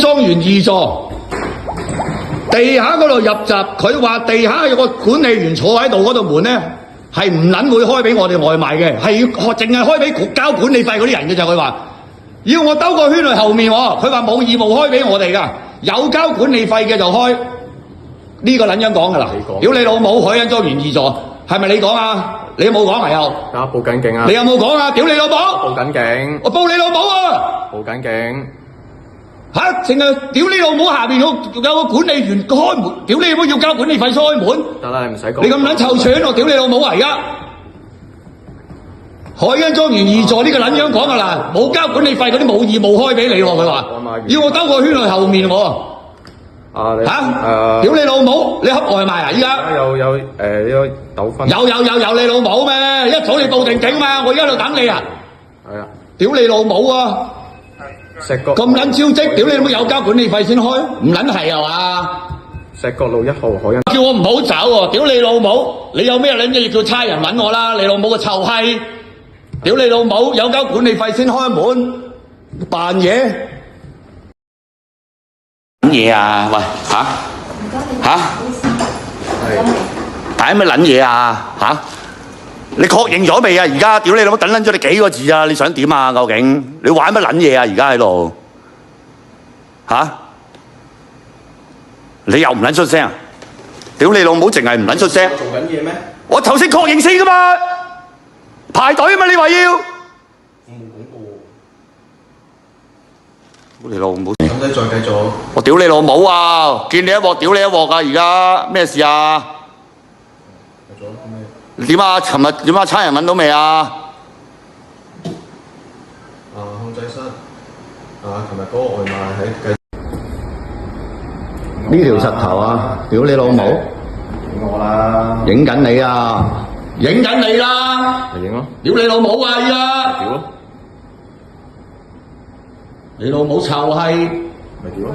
莊園2座，地下嗰度入閘，佢話地下有個管理員坐喺度，嗰度門咧係唔撚會開俾我哋外賣嘅，係淨係開俾交管理費嗰啲人嘅就佢話，要我兜個圈去後面喎，佢話冇義務開俾我哋㗎，有交管理費嘅就開。呢個撚樣講㗎啦，屌你老母！海欣莊園2座係咪你講啊？你有冇講啊？又報緊警啊！你有冇講啊？屌你老母！報緊警！我報你老母啊！報緊警！嚇！淨係屌你老母下邊有個管理員開門，屌你老母要交管理費先開門。得啦，你唔使講。你咁撚臭串我，屌你老母啊！而家海欣莊園2座呢個撚樣講啊嗱，冇交管理費嗰啲冇義務開俾你喎，佢話要我兜個圈去後面喎。屌你老母！你恰外賣啊？依家有呢個糾紛。有你老母咩？一早你報定警嘛，我而家喺度等你啊！係啊！屌你老母啊！石角咁撚招積，屌你老母有交管理費先開，唔撚係啊嘛？石角路1號海欣。叫我唔好走喎！屌你老母！你有咩撚嘢叫差人揾我啦？你老母個臭閪！屌你老母！有交管理費先開門，扮嘢嘢啊！喂嚇打咩撚嘢啊嚇？你確認咗未啊？而家屌你老母等撚咗你幾個字啊？你想點啊？究竟你玩乜撚嘢啊？而家喺度嚇？你又唔撚出聲？屌你老母，淨係唔撚出聲。做緊嘢咩？我頭先確認先噶嘛，排隊啊嘛，你話要？我冇講過。你老母！使唔使再繼續？我屌你老母啊！見你一鑊屌你一鑊啊！而家咩事啊？繼續咩？點啊？尋日點啊？差人揾到未啊？控制室。尋日嗰個外賣喺繼。呢條柒頭啊！屌你老母！影我啦！影緊你啊！影緊你啦！咪影咯！屌你老母啊！而家屌咯！你老母臭閪！咪屌咯！